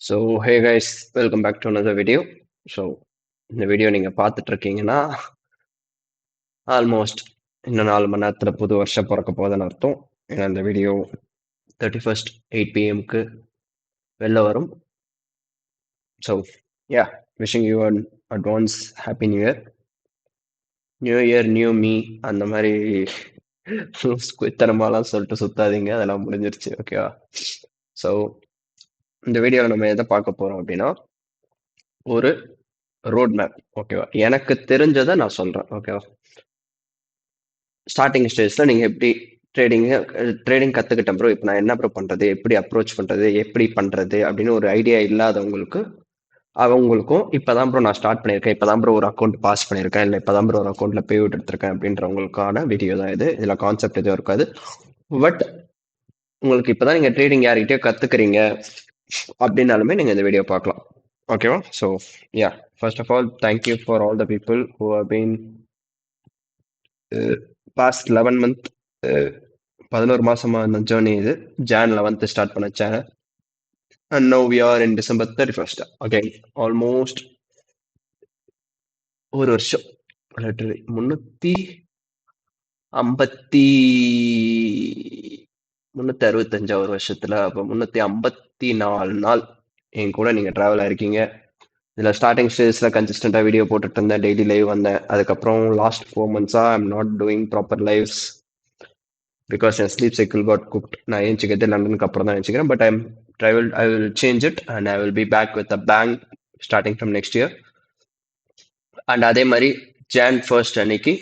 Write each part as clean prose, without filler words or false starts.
So hey guys, welcome back to another video. ஸோ இந்த video நீங்கள் பார்த்துட்டு இருக்கீங்கன்னா ஆல்மோஸ்ட் இன்னும் 4 மணி நேரத்தில் புது வருஷம் பிறக்க போகுதுன்னு அர்த்தம். ஏன்னா இந்த வீடியோ 31st 8 PM வெளில வரும். So yeah, wishing you an advance happy new year. New year new me அந்த மாதிரி குத்தனமாலாம் சொல்லிட்டு சுத்தாதீங்க, அதெல்லாம் முடிஞ்சிருச்சு. ஓகேவா? ஸோ இந்த வீடியோவில் நம்ம எதை பார்க்க போகிறோம் அப்படின்னா, ஒரு ரோட் மேப். ஓகேவா? எனக்கு தெரிஞ்சதை நான் சொல்கிறேன். ஓகேவா? ஸ்டார்டிங் ஸ்டேஜ்ல நீங்க எப்படி ட்ரேடிங் கத்துக்கிட்டேன் ப்ரோ, இப்போ நான் என்ன ப்ரோ பண்றது, எப்படி அப்ரோச் பண்றது, எப்படி பண்றது அப்படின்னு ஒரு ஐடியா இல்லாதவங்களுக்கு அவங்களுக்கும் இப்பதான் ப்ரோ நான் ஸ்டார்ட் பண்ணியிருக்கேன், இப்பதான் ப்ரோ ஒரு அக்கௌண்ட் பாஸ் பண்ணியிருக்கேன், இல்லை இப்பதான் ப்ரோ ஒரு அக்கௌண்ட்ல பே அவுட் எடுத்திருக்கேன் அப்படின்றவங்களுக்கான வீடியோ தான் இது. இதுல கான்செப்ட் எதுவும் இருக்காது. பட் உங்களுக்கு இப்பதான் நீங்க ட்ரேடிங் யார்கிட்டயோ கத்துக்கிறீங்க அப்படின்னாலுமே நீங்க இந்த வீடியோ பார்க்கலாம். ஓகேவா? So yeah, first of all thank you for all the people who have been past 11 month 11 மாசமா இந்த ஜேர்னி. இது ஜான் 11th ஸ்டார்ட் பண்ண channel. And now we are in December 31st. Again almost ஒரு வருஷம். லிட்டரலி 365 ஒரு வருஷத்துல, அப்போ 354 நாள் என் கூட நீங்க டிராவல் ஆயிருக்கீங்க. இதுல ஸ்டார்டிங் ஸ்டேஜ்ல கன்சிஸ்டண்டா வீடியோ போட்டுட்டு இருந்தேன், டெய்லி லைவ் வந்தேன். அதுக்கப்புறம் last 4 months I'm not doing proper lives because என் ஸ்லீப் சைக்கிள் காட் குக்ட். நான் ஏஞ்சிக்கிறது லண்டனுக்கு அப்புறம் தான் ஏஞ்சிக்கிறேன். But I will change it and I will be back with a bang starting from next year. And அதே மாதிரி Jan 1st அன்னைக்கு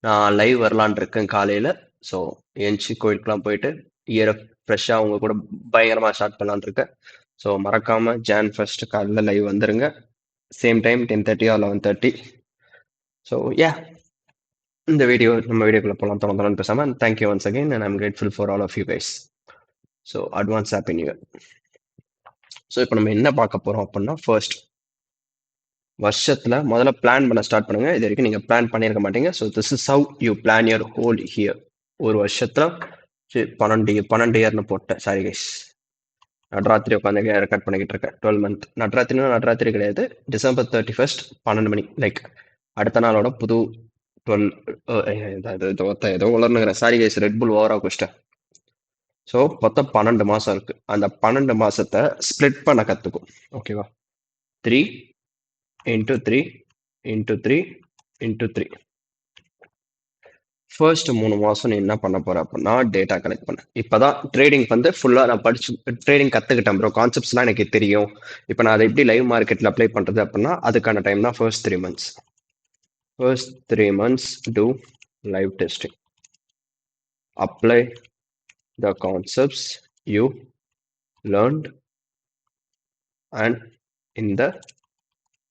நான் லைவ் வரலான் இருக்கேன் காலையில். ஸோ ஏஞ்சி கோயிலுக்குலாம் போயிட்டு இயரை ஃப்ரெஷ்ஷாக அவங்க கூட பயங்கரமாக ஸ்டார்ட் பண்ணலான் இருக்கேன். ஸோ மறக்காமல் Jan 1st காலையில் லைவ் வந்துருங்க. Same time 10:30 or 11:30. So yeah, இந்த நம்ம வீடியோக்குள்ள போகலாம் தொடர்ந்து பேசாமல். Thank you once again and I'm grateful for all of you guys. So advance happy new year. So இப்போ நம்ம என்ன பார்க்க போகிறோம் அப்படின்னா, ஃபர்ஸ்ட் வருஷத்தில் முதல்ல பிளான் பண்ண ஸ்டார்ட் பண்ணுங்க. இது வரைக்கும் நீங்கள் பிளான் பண்ணியிருக்க மாட்டீங்க. So this is how you plan your whole year. ஒரு வருஷத்தில் 12 இயர்னு போட்டேன், சாரி கைஸ். நடராத்திரி உட்காந்து ரெக்கார்ட் பண்ணிக்கிட்டு இருக்கேன். 12 month. நடராத்திரி கிடையாது, December 31st 12 மணி. லைக் அடுத்த நாளோட புது 12 ஏதோ உலர்னுங்கிறேன், சாரி கைஸ். ரெட் புல் ஓவரா குஷ்டேன். ஸோ மொத்தம் 12 மாசம் இருக்கு. அந்த 12 மாசத்தை ஸ்ப்ளிட் பண்ண கத்துக்கும். ஓகேவா? 3 into 3 into 3 into 3. ஃபர்ஸ்ட் 3 மாசம் நீ என்ன பண்ண போற அப்படின்னா, டேட்டா கலெக்ட் பண்ண. இப்பதான் ட்ரேடிங் வந்து ஃபுல்லா நான் படிச்சு ட்ரேடிங் கத்துக்கிட்டேன் ப்ரோ. கான்செப்ட்ஸ்லாம் எனக்கு தெரியும். இப்போ நான் அதை எப்படி லைவ் மார்க்கெட்ல அப்ளை பண்றது அப்படின்னா, அதுக்கான டைம் தான் first 3 months. First 3 months do live testing. Apply the concepts you learned and in the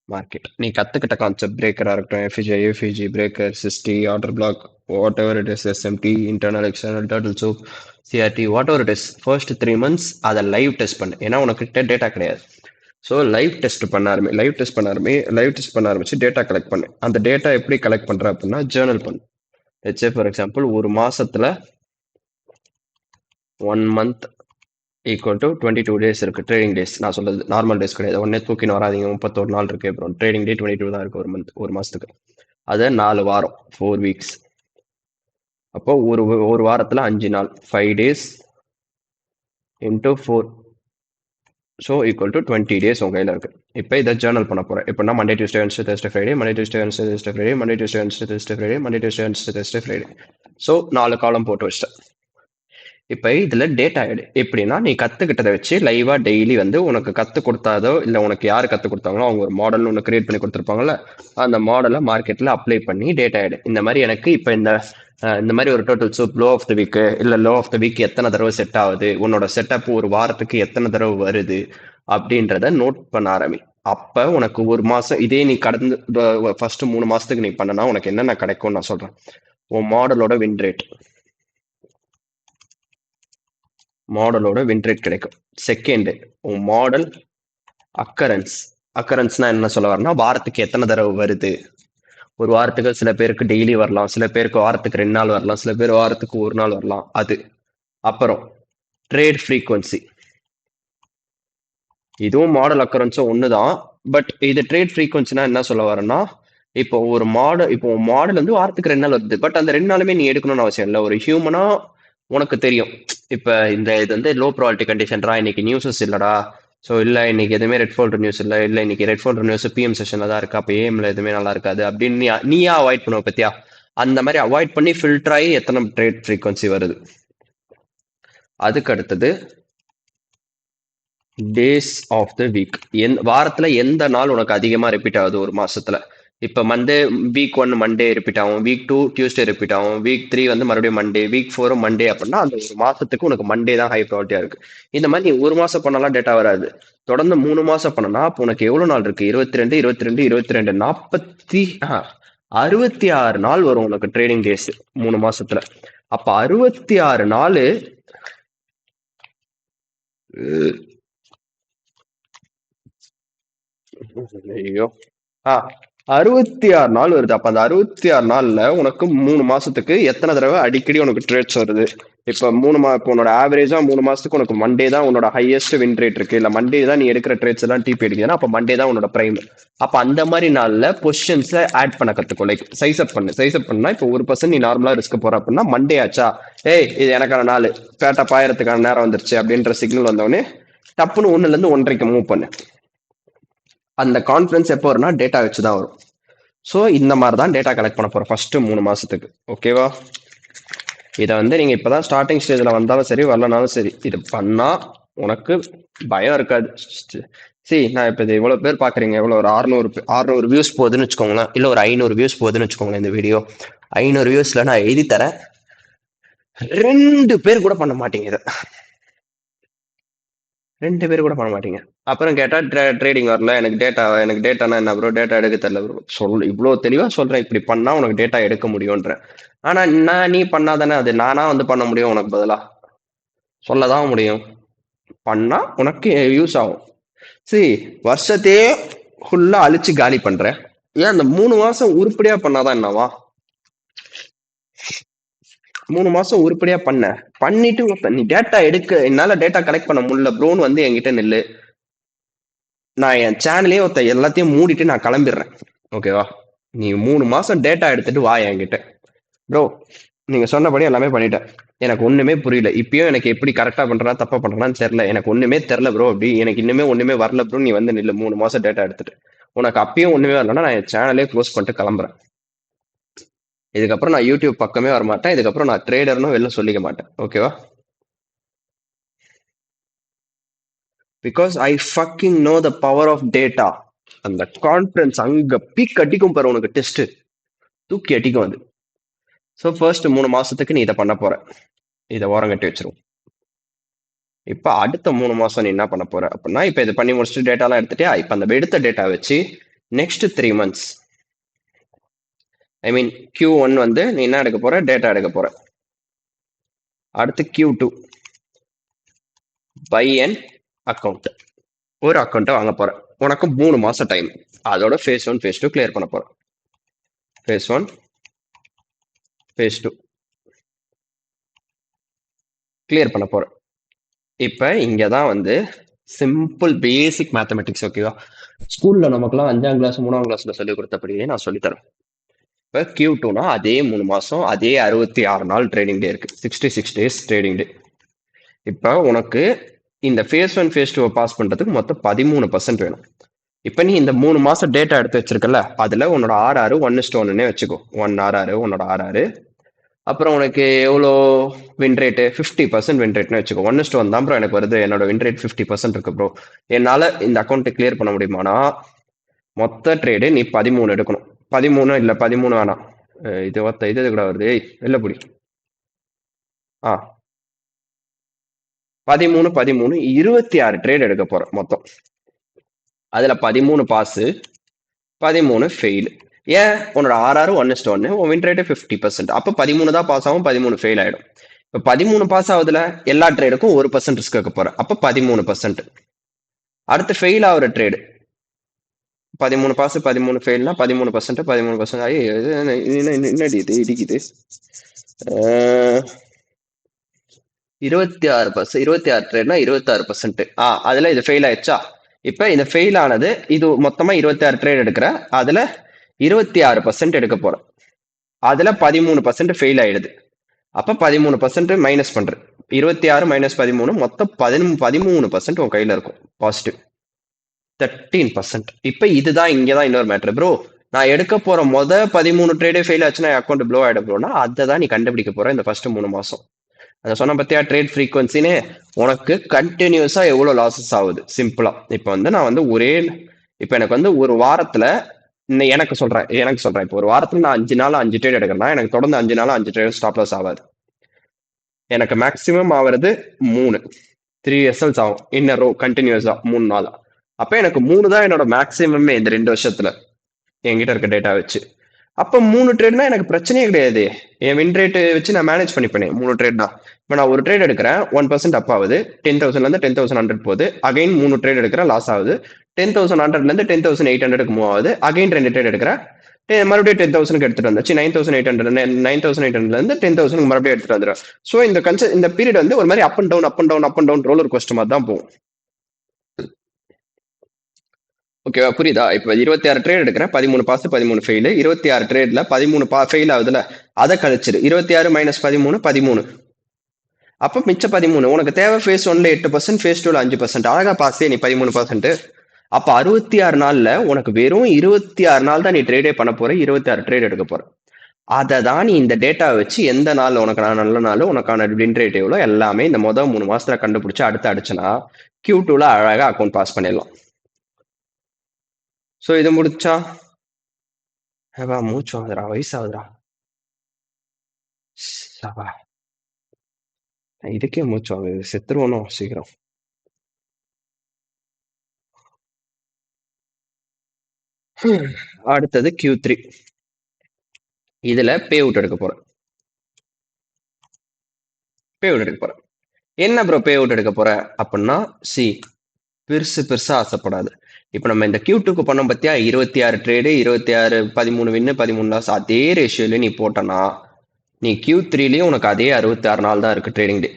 market. நீ கத்துக்கிட்ட கான்செப்ட், பிரேக்கரா இருக்கட்டும், FVG, IFVG, breaker, CISD, order block, whatever it is, SMT, internal, external, turtle soup, CRT, whatever it is, first 3 months அதை live test பண்ணு. ஏன்னா உனக்கு data கிடையாது. So live test பண்ண ஆரம்பிச்சு டேட்டா கலெக்ட் பண்ணு. அந்த டேட்டா எப்படி கலெக்ட் பண்ற அப்படின்னா, ஜேர்னல் பண்ணு. லெட்ஸ் சே ஃபார் எக்ஸாம்பிள், ஒரு மாசத்துல 1 month ஈக்குவல் டு 22 days இருக்கு. ட்ரேடிங் டேஸ் நான் சொல்றது நார்மல் டேஸ் கிடையாது. ஒன்னே தூக்கின்னு வராதிங்க. 31 நாள் இருக்கு. அப்புறம் ட்ரேடிங் டே 22 தான் இருக்கு ஒரு மாசத்துக்கு. அது 4 வாரம், 4 weeks. அப்போ ஒரு வாரத்துல 5 நாள், 5 days into 4. So equal to 20 days உங்க கையில இருக்கு. இப்போ இதை ஜேர்னல் பண்ண போறேன். எப்படின்னா Monday, Tuesday, Wednesday, Thursday, Friday, Monday, Tuesday, Wednesday, Thursday, Friday, Monday, Tuesday, Wednesday, Thursday, Friday, Monday, Tuesday, Wednesday, Thursday, Friday. So 4 காலம் போட்டு வச்சிட்டேன். இப்போ இதுல டேட்டா எப்படின்னா, நீ கத்துக்கிட்டதை வச்சு லைவா டெய்லி வந்து உனக்கு கத்து கொடுத்தாதோ இல்லை உனக்கு யார் கத்து கொடுத்தாங்களோ அவங்க ஒரு மாடல் ஒன்று கிரியேட் பண்ணி கொடுத்துருப்பாங்கல்ல, அந்த மாடலை மார்க்கெட்ல அப்ளை பண்ணி டேட்டா இந்த மாதிரி எனக்கு இப்போ இந்த மாதிரி ஒரு total soup low of the week இல்லை லோ ஆஃப் த வீக் எத்தனை தடவை செட் ஆகுது, உன்னோட செட்டப் ஒரு வாரத்துக்கு எத்தனை தடவை வருது அப்படின்றத நோட் பண்ண ஆரம்பி. அப்ப உனக்கு ஒரு மாசம் இதே நீ கடந்து ஃபர்ஸ்ட் 3 மாசத்துக்கு நீ பண்ணனா உனக்கு என்னென்ன கிடைக்கும்னு நான் சொல்றேன். உன் மாடலோட வின் ரேட் கிடைக்கும். செகண்ட், உன் மாடல் அக்கரன்ஸ்னா என்ன சொல்ல வரனா, வாரத்துக்கு எத்தனை தடவை வருது. ஒரு வாரத்துக்கு சில பேருக்கு டெய்லி வரலாம், சில பேருக்கு வாரத்துக்கு 2 நாள் வரலாம், சில பேர் வாரத்துக்கு 1 நாள் வரலாம். அது அப்புறம் ட்ரேட் ஃப்ரீக்வன்சி. இதுவும் மாடல் அக்கரன்ஸும் ஒண்ணுதான். பட் இது ட்ரேட் ஃப்ரீக்வன்சினா என்ன சொல்ல வரேன்னா, இப்போ மாடல் வந்து வாரத்துக்கு 2 நாள் வருது. பட் அந்த 2 நாளுமே நீ எடுக்கணும்னு அவசியம் இல்லை. ஒரு ஹியூமனா உனக்கு தெரியும். இப்ப இது வந்து லோ ப்ராபபிலிட்டி கண்டிஷன்ரா, இன்னைக்கு நியூஸஸ் இல்லடா. ஸோ இல்ல இன்னைக்கு எதுவுமே ரெட் ஃபோல்டர் நியூஸ் இல்ல இன்னைக்கு ரெட் ஃபோல்டர் நியூஸ் பிஎம் செஷன்ல தான் இருக்கு, அப்ப ஏஎம்ல எதுவுமே நல்லா இருக்காது அப்படின்னு நீயா அவாய்ட் பண்ணுவ பத்தியா. அந்த மாதிரி அவாய்ட் பண்ணி ஃபில்டர் ஆகி எத்தனை ட்ரேட் ஃப்ரீக்வன்சி வருது. அதுக்கு அடுத்தது டேஸ் ஆஃப் த வீக். வாரத்துல எந்த நாள் உனக்கு அதிகமா ரிப்பீட் ஆகுது ஒரு மாசத்துல. இப்ப மண்டே, வீக் 1 மண்டே ரிப்பீட் ஆகும், வீக் 2 டியூஸ்டே ரிப்பீட் ஆகும், வீக் 3 வந்து மறுபடியும் மண்டே, வீக் 4 மண்டே. அப்படின்னா அந்த ஒரு மாசத்துக்கு உனக்கு மண்டே தான் ஹை ப்ராரிட்டியா இருக்கு. இந்த மாதிரி நீ ஒரு மாசம் பண்ணலாம் டேட்டா வராது. தொடர்ந்து 3 மாசம் பண்ணனா அப்போ உனக்கு எவ்வளவு நாள் இருக்கு? 22 22 22 66 நாள் வரும் உனக்கு ட்ரேடிங் டேஸ் 3 மாசத்துல. அப்ப 66 நாள் ஐயோ 66 நாள் வருது. அப்ப அந்த 66 நாள்ல உனக்கு 3 மாசத்துக்கு எத்தனை தடவை அடிக்கடி உனக்கு ட்ரேட்ஸ் வருது? இப்ப இப்போ உன்னோட ஆவரேஜா 3 மாசத்துக்கு உனக்கு மண்டே தான் உன்னோட ஹையஸ்ட் வின் ரேட் இருக்கு, இல்ல மண்டே தான் நீ எடுக்கிற ட்ரேட்ஸ் எல்லாம் டிபி அடிக்குதுன்னா அப்ப மண்டே தான் உன்னோட பிரைம். அப்ப அந்த மாதிரி நாள்ல பொசிஷன்ஸை ஆட் பண்ண கத்துக்கோ. லைக் சைஸ் அப் பண்ணா இப்போ 1% நீ நார்மலா ரிஸ்க் போற அப்படின்னா மண்டே ஆச்சா, ஏய் இது எனக்கான நாள், பேட்டா பாயறதுக்கான நேரம் வந்துருச்சு அப்படின்ற சிக்னல் வந்தவொடனே டப்புன்னு 1ல இருந்து 1.5 மூவ் பண்ணு. அந்த கான்ஃபிடன்ஸ் எப்போ வரும்னா டேட்டா வச்சு தான் வரும். ஸோ இந்த மாதிரி தான் டேட்டா கலெக்ட் பண்ண போறோம் ஃபர்ஸ்ட் 3 மாசத்துக்கு. ஓகேவா? இதை வந்து நீங்க இப்பதான் ஸ்டார்டிங் ஸ்டேஜ்ல வந்தாலும் சரி வரலனாலும் சரி இது பண்ணா உனக்கு பயம் இருக்காது. நான் இப்ப இது இவ்வளவு பேர் பாக்குறீங்க, எவ்வளவு ஒரு 600 வியூஸ் போகுதுன்னு வச்சுக்கோங்களேன், இல்ல ஒரு 500 வியூஸ் போகுதுன்னு வச்சுக்கோங்களேன். இந்த வீடியோ 500 வியூஸ்ல நான் எழுதி தரேன், 2 பேர் கூட பண்ண மாட்டீங்க இதை. 2 பேர் கூட பண்ண மாட்டீங்க. அப்புறம் கேட்டா ட்ரேடிங் வரல, எனக்கு டேட்டானா என்ன ப்ரோ, டேட்டா எடுக்க தெரியல ப்ரோ. இவ்வளவு தெளிவா சொல்றேன், இப்படி பண்ணா உனக்கு டேட்டா எடுக்க முடியும்ன்ற. ஆனா நீ பண்ணாதானே அது நானா வந்து பண்ண முடியும் உனக்கு பதிலா சொல்லதான் முடியும். பண்ணா உனக்கு யூஸ் ஆகும். சரி, வருஷத்தையே ஃபுல்லா அழிச்சு காலி பண்ற, ஏன் அந்த 3 மாசம் உருப்படியா பண்ணாதான் என்னவா? 3 மாசம் உருப்படியா பண்ணிட்டு நீ டேட்டா என்னால டேட்டா கலெக்ட் பண்ண முடியல ப்ரோன்னு வந்து என்கிட்ட நெல்லு, நான் என் சேனலே எல்லாத்தையும் மூடிட்டு நான் கிளம்பிடுறேன். ஓகேவா? நீ 3 மாசம் டேட்டா எடுத்துட்டு வா என்கிட்ட. ப்ரோ நீங்க சொன்னபடி எல்லாமே பண்ணிட்டேன், எனக்கு ஒண்ணுமே புரியல, இப்பயும் எனக்கு எப்படி கரெக்டா பண்றா தப்பா பண்றான்னு தெரியல, எனக்கு ஒண்ணுமே தெரியல ப்ரோ, அப்படி எனக்கு இன்னுமே ஒண்ணுமே வரல ப்ரோ, நீ வந்து நில்லு 3 மாசம் டேட்டா எடுத்துட்டு. உனக்கு அப்பயும் ஒண்ணுமே வரலன்னா நான் என் சேனலே க்ளோஸ் பண்ணிட்டு கிளம்புறேன். இதுக்கப்புறம் நான் யூடியூப் பக்கமே வரமாட்டேன், இதுக்கப்புறம் நான் ட்ரேடர்னு வெளில சொல்லிக்க மாட்டேன். ஓகேவா? Because I fucking know the power of data. அந்த கான்ஃபிடன்ஸ் அங்க பீக் அடிக்கும் பாரு உனக்கு, டெஸ்ட் தூக்கி அடிக்கும் அது. ஸோ ஃபர்ஸ்ட் 3 மாசத்துக்கு நீ இதை பண்ண போற, இதை ஓரம் கட்டி வச்சிரும். இப்ப அடுத்த 3 மாசம் நீ என்ன பண்ண போற அப்படின்னா, இப்ப இது பண்ணி முடிச்சுட்டு டேட்டாலாம் எடுத்துட்டியா, இப்ப அந்த எடுத்த டேட்டா வச்சு நெக்ஸ்ட் 3 மந்த்ஸ், ஐ மீன் Q1 வந்து நீ என்ன எடுக்க போற, டேட்டா எடுக்க போற. அடுத்து Q2 பை அண்ட் அக்கௌண்ட், ஒரு அக்கௌண்ட்டை வாங்க போற. உனக்கு 3 மாசம் டைம். அதோட ஃபேஸ் 1 ஃபேஸ் 2 கிளியர் பண்ண போற. ஃபேஸ் 1 ஃபேஸ் 2 கிளியர் பண்ண போற. இப்ப இங்கதான் வந்து சிம்பிள் பேசிக் மேத்தமெட்டிக்ஸ். ஓகேவா? ஸ்கூல்ல நமக்குலாம் 5ஆம் கிளாஸ் 3ஆம் கிளாஸ்ல சொல்லி கொடுத்தபடியே நான் சொல்லித்தரேன். இப்ப Q2னா அதே 3 மாசம், அதே 66 நாள் ட்ரேடிங் டே இருக்கு, 66 days ட்ரேடிங் டே. இப்ப உனக்கு இந்த ஃபேஸ் 1 ஃபேஸ் 2 பாஸ் பண்றதுக்கு மொத்தம் 13% வேணும். இப்ப நீ இந்த 3 மாசம் டேட்டா எடுத்து வச்சிருக்கல, அதுல உன்னோட RR 1:1 வச்சுக்கோ. 1 RR உன்னோட RR. அப்புறம் உனக்கு எவ்வளோ வின் ரேட்டு, 50% வின் ரேட்னு வச்சுக்கோ. 1:1 தான் ப்ரோ எனக்கு வருது, என்னோட வின் ரேட் 50% இருக்கு ப்ரோ, என்னால இந்த அக்கௌண்ட் கிளியர் பண்ண முடியுமானா மொத்த ட்ரேடு நீ 13 எடுக்கணும். 13 இல்ல 13 வேணாம், இது கூட வருது, வெளில புடி. 13 13 26 ட்ரேட் எடுக்க போற மொத்தம். அதுல 13 பாஸ், 13 ஃபெயில். ஏன்? உன்னோட RR 1:1, உன் வின் ரேட் 50%. அப்ப 13 தான் பாஸ் ஆகும், 13 ஃபெயில் ஆயிடும். இப்ப 13 பாஸ் ஆகுதுல, எல்லா ட்ரேடுக்கும் 1% ரிஸ்க் வைக்க போற, அப்ப 13%. அடுத்து ஃபெயில் ஆகுற ட்ரேடு 13 பாஸ் 13 ஃபெயில்னா 13%, 13% ஆகி என்னடி இது இடிக்குது. 26% 26 ட்ரேட்னா 26%. அதுல இது ஃபெயில் ஆயிடுச்சா, இப்ப இந்த ஃபெயில் ஆனது இது மொத்தமா 26 ட்ரேட் எடுக்கிறேன். அதுல 26% எடுக்க போறேன். அதுல 13% ஃபெயில் ஆயிடுது. அப்ப 13% மைனஸ் பண்றேன். 26 மைனஸ் 13 மொத்தம் 13% உன் கையில இருக்கும் பாசிட்டிவ். 13%. இப்ப இதுதான் இங்கதான் இன்னொரு மேட்ரு ப்ரோ. நான் எடுக்க போற 13 ட்ரேடே ஃபெயில் ஆச்சுன்னா அக்கௌண்ட் ப்ளோ ஆயிடும் ப்ரோனா அதை தான் நீ கண்டுபிடிக்க போற இந்த ஃபர்ஸ்ட் 3 மாசம். அதை சொன்ன பத்தியா ட்ரேட் ஃப்ரீக்வன்சின்னு உனக்கு கண்டினியூஸா எவ்வளவு லாசஸ் ஆகுது சிம்பிளா. இப்ப வந்து நான் வந்து இப்ப எனக்கு வந்து ஒரு வாரத்துல எனக்கு சொல்றேன் இப்போ ஒரு வாரத்துல நான் 5 நாள் 5 ட்ரேட் எடுக்கிறேன்னா எனக்கு தொடர்ந்து 5 நாள் 5 ட்ரேட் ஸ்டாப் லாஸ் ஆகாது. எனக்கு மேக்சிமம் ஆகுறது 3 எஸ்எல்ஸ் ஆகும் இன்ன ரோ கண்டினியூஸா 3 நாள். அப்ப எனக்கு 3 தான் என்னோட மேக்சிமமே இந்த 2 வருஷத்துல என்கிட்ட இருக்க டேட்டா வச்சு. அப்ப 3 ட்ரேட்னா எனக்கு பிரச்சனையே கிடையாது. என் வின் ரேட் வச்சு நான் மேனேஜ் பண்ணிப்பேன். 3 ட்ரேட்னா இப்போ நான் ஒரு ட்ரேட் எடுக்கிறேன் 1% அப் ஆகுது, 10,000ல இருந்து 10,100 போகுது. அகைன் 3 ட்ரேட் எடுக்கிறேன் லாஸ் ஆகுது, 10,100ல இருந்து 10,800 மூவ் ஆகுது. அகைன் 2 ட்ரேட் எடுக்கிறேன் மறுபடியும் 10,000 எடுத்துட்டு வந்துச்சு. 9,800 இருந்து 10,000 மறுபடியும் எடுத்துட்டு வந்துடும். ஸோ இந்த பீரியட் வந்து ஒரு மாதிரி up and down up and down up and down roller coaster மாதிரி தான் போகும். ஓகேவா புரியுதா? இப்ப 26 ட்ரேட் எடுக்கிறேன், 13 பாஸ் 13 ஃபெயில். 26 ட்ரேட்ல 13 ஃபெயில் ஆகுதுல, அதை கழிச்சிரு. 26 மைனஸ் 13 அப்ப மிச்ச 13 உனக்கு தேவை. ஃபேஸ் 1ல 8%, ஃபேஸ் 2ல 5%. அழகா பாஸே நீ 13%. அப்ப 66 நாள்ல உனக்கு வெறும் 26 நாள் தான் நீ ட்ரேடே பண்ண போற. 26 ட்ரேட் எடுக்க போற. அதை தான் நீ இந்த டேட்டா வச்சு எந்த நாள் உனக்கு நல்ல நாள் உனக்கான வின் ரேட் எவ்வளோ எல்லாமே இந்த 3 மாசத்துல கண்டுபிடிச்சு அடுத்து அடிச்சுனா Q2ல அழகா அக்கௌண்ட் பாஸ் பண்ணிடலாம். ஸோ இது முடிச்சா மூச்சு வாங்குதுடா, வயசாகுதுடா. இதுக்கே மூச்சு வாங்குது, செத்துருவனும் சீக்கிரம். அடுத்தது Q3. இதுல பே அவுட் எடுக்க போறேன். என்ன ப்ரோ பே அவுட் எடுக்க போற அப்படின்னா பெருசா ஆசைப்படாது. இப்ப நம்ம இந்த Q2க்கு பண்ணோம் பத்தியா 26 ட்ரேடு 26 13 வின்னு 13 லாஸ் அதே ரேஷியோல நீ போட்டனா நீ Q3லயும் உனக்கு அதே 66 நாள் தான் இருக்கு ட்ரேடிங் டே.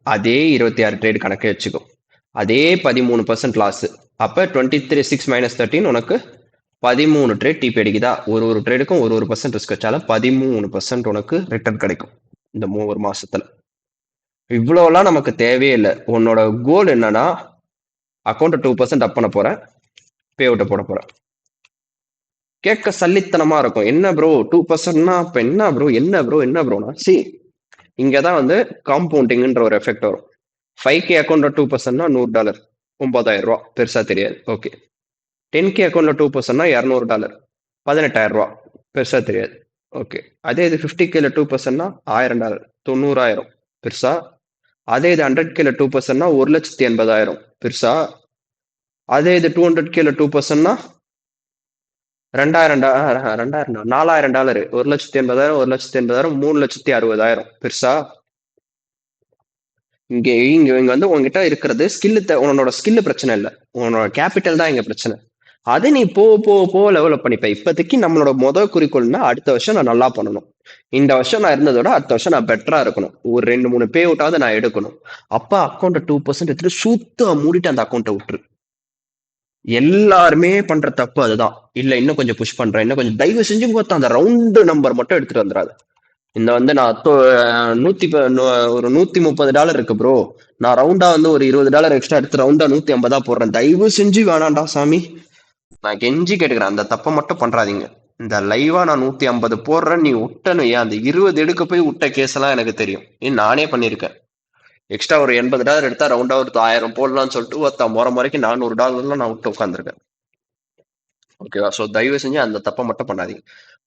அதே 26 ட்ரேட் கணக்கே வச்சுக்கோ. அதே 13% லாஸ். அப்ப 23 6 மைனஸ் 13 உனக்கு 13 ட்ரேட் டிபி அடிக்குதா? ஒரு ட்ரேடுக்கும் ஒரு % ரிஸ்க் வச்சாலும் 13% உனக்கு ரிட்டர்ன் கிடைக்கும் இந்த 3 மாசத்துல. இவ்வளவுலாம் நமக்கு தேவையே இல்லை. உன்னோட கோல் என்னன்னா அக்கௌண்ட் 2% அப் பண்ண போறேன், பே அவுட்ட போட போறேன். கேட்க சல்லித்தனமா இருக்கும். என்ன ப்ரோ 2%னா அப்ப என்ன ப்ரோனா இங்கதான் வந்து காம்பவுண்டிங்ன்ற ஒரு எஃபெக்ட் வரும். 5K அக்கௌண்ட்ல 2%னா $100, 9,000 ரூபாய், பெருசா தெரியாது. ஓகே 10K அக்கௌண்ட்ல 2%னா $200, 18,000 ரூபாய், பெருசா தெரியாது. ஓகே அதே இது 50Kல 2%னா $1,000, 90,000, பெருசா. அதே இது 100Kல 2%னா 1,80,000, பெருசா. அதே இது 200Kல 2%னா $2,000, $4,000, 1,80,000, 1,80,000, 3,60,000, பெருசா. இங்க வந்து உங்ககிட்ட இருக்கிறது உன்னோட ஸ்கில் பிரச்சனை இல்லை, உன்னோட கேபிட்டல் தான் இங்க பிரச்சனை. அது நீ போ லெவலப் பண்ணிப்ப. இப்போதைக்கு நம்மளோட குறிக்கோள்னா அடுத்த வருஷம் நான் நல்லா பண்ணணும். இந்த வருஷம் நான் இருந்ததோட அடுத்த வருஷம் நான் பெட்டரா இருக்கணும். ஒரு 2-3 பே அவுட்டாவது நான் எடுக்கணும். அப்ப அக்கௌண்ட் 2% எடுத்துட்டு சுத்த மூடிட்டு அந்த அக்கௌண்ட்டை விட்டுரு. எல்லாருமே பண்ற தப்பு அதுதான். இல்ல இன்னும் கொஞ்சம் புஷ் பண்றேன், இன்னும் கொஞ்சம் தயவு செஞ்சு பார்த்தா அந்த ரவுண்டு நம்பர் மட்டும் எடுத்துட்டு வந்துடாது. இந்த வந்து நான் ஒரு $130 இருக்கு ப்ரோ, நான் ரவுண்டா வந்து ஒரு $20 எக்ஸ்ட்ரா எடுத்து ரவுண்டா 150 போடுறேன். தயவு செஞ்சு வேணாண்டா சாமி, நான் கெஞ்சி கேட்டுக்கிறேன், அந்த தப்பை மட்டும் பண்றாதீங்க. இந்த லைவா நான் 150 போடுறேன், நீ விட்டனு ஏன் அந்த 20 எடுக்க போய் விட்ட கேஸ் எல்லாம் எனக்கு தெரியும். நானே பண்ணியிருக்கேன். எக்ஸ்ட்ரா ஒரு $80 எடுத்தா ரவுண்டா ஒரு 1000 போடலாம்னு சொல்லிட்டு முறைக்கு $400 நான் விட்டு உட்காந்துருக்கேன். ஓகேவா? ஸோ தயவு செஞ்சு அந்த தப்பை மட்டும் பண்ணாதீங்க.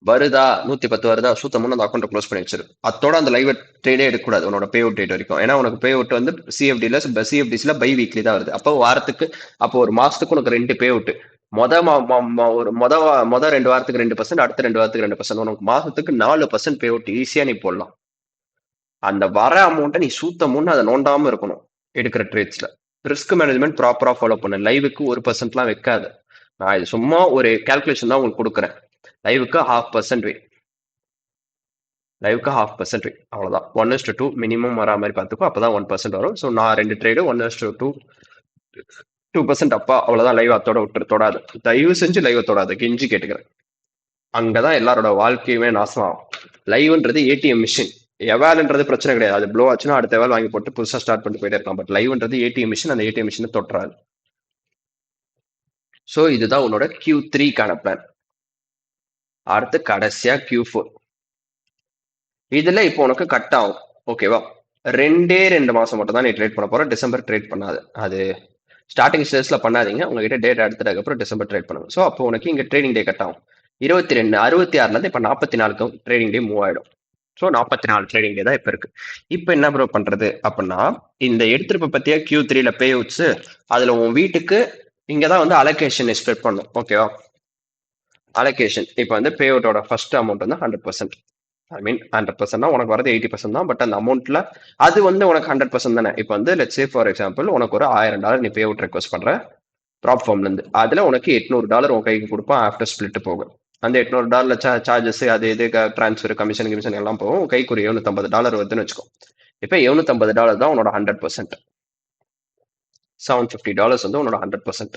வருதா 110 வருதா சுத்தமுன்னு அந்த அக்கௌண்ட் க்ளோஸ் பண்ணி வச்சிரு. அதோட அந்த லைவ் ட்ரேடே எடுக்கக்கூடாது உன்னோட பே அவுட் டேட் வரைக்கும். ஏன்னா உனக்கு பே அவுட் வந்து சிஎஃப்டிஸ்ல பை வீக்லி தான் வருது. அப்போ வாரத்துக்கு, அப்போ ஒரு மாசத்துக்கு உனக்கு 2 பே அவுட். மொத 2 வாரத்துக்கு 2%, அடுத்த 2 வாரத்துக்கு 2%, உனக்கு மாசத்துக்கு 4% பே அவுட் ஈஸியா நீ போடலாம். அந்த வர அமௌண்ட்டை நீ சுத்தமுன்னு அதை நோண்டாம இருக்கணும் எடுக்கிற ட்ரேட்ஸ்ல. ரிஸ்க் மேனேஜ்மெண்ட் ப்ராப்பரா ஃபாலோ பண்ணு. லைவுக்கு 1%லாம் வைக்காது. நான் இது சும்மா ஒரு கால்குலேஷன் தான் உங்களுக்கு கொடுக்குறேன். லைவுக்கு 0.5% அவ்வளவுதான். 1:2 மினிமம் வரா மாதிரி பார்த்துக்கோ, அப்பதான் 1% வரும். ஸோ நான் 2 ட்ரேடு 1:2 2% அப்பா அவ்வளவுதான், லைவ் அத்தோட விட்டுரு, தொடாது. தயவு செஞ்சு லைவ் தொடாது, கெஞ்சி கேட்டுக்கிறேன். அங்கதான் எல்லாரோட வாழ்க்கையுமே நாசம் ஆகும். லைவ்ன்றது ஏடிஎம் மிஷின். எவால்ன்றது பிரச்சனை கிடையாது, அது ப்ளோ ஆச்சுன்னா அடுத்த எவால் வாங்கி போட்டு புதுசா ஸ்டார்ட் பண்ணிட்டு போயிட்டே இருக்கலாம். பட் லைவ்ன்றது ஏடிஎம் மிஷின், அந்த ஏடிஎம் மிஷினை தொட்டுறாது. ஸோ இதுதான் உன்னோட Q3க்கான பிளான். அடுத்து கடைசியா Q4. இதுல இப்போ உனக்கு கட் ஆகும், ஓகேவா? 2 மாசம் மட்டும் தான் நீ ட்ரேட் பண்ண போற. டிசம்பர் ட்ரேட் பண்ணாது, அது ஸ்டார்டிங் ஸ்டேஜ்ல பண்ணாதீங்க. உங்ககிட்ட டேட் எடுத்ததுக்கு அப்புறம் டிசம்பர் ட்ரேட் பண்ணுங்க. ஸோ அப்போ உனக்கு இங்க ட்ரேடிங் டே கட் ஆகும். 22 66ல இருந்து இப்ப 44க்கு ட்ரேடிங் டே மூவ் ஆயிடும். ஸோ 44 ட்ரேடிங் டே தான் இப்ப இருக்கு. இப்போ என்ன ப்ரோ பண்றது அப்படின்னா, இந்த எடுத்திருப்ப பத்தியா Q3ல பே அவுட்ஸ், அதுல உன் வீட்டுக்கு இங்கதான் வந்து அலோகேஷன் எக்ஸ்பெக்ட் பண்ணும், ஓகேவா? அலோகேஷன் இப்போ வந்து பே அவுட்டோட ஃபர்ஸ்ட் அமௌண்ட் வந்து 100%. ஐ மீன் 100%னா உனக்கு வரது 80% தான். பட் அந்த அமௌண்ட்ல அது வந்து உனக்கு 100% தானே. இப்போ வந்து லெட்ஸ் சே ஃபார் எக்ஸாம்பிள் உனக்கு ஒரு $1000 நீ பே அவுட் ரெக்வஸ்ட் பண்ற ப்ராப் ஃபார்ம்ல இருந்து. அதுல உனக்கு $800 உன் கைக்கு கொடுப்பான் ஆஃப்டர் ஸ்பிளிட் போகும். அந்த $800 சார்ஜஸ் அது இது டிரான்ஸ்ஃபர் கமிஷன் கமிஷன் எல்லாம் போகும். உன் கைக்கு ஒரு $750 வருதுன்னு வச்சுக்கோ. இப்போ $750 தான் உன்னோட 100%. $750 வந்து உன்னோட 100%.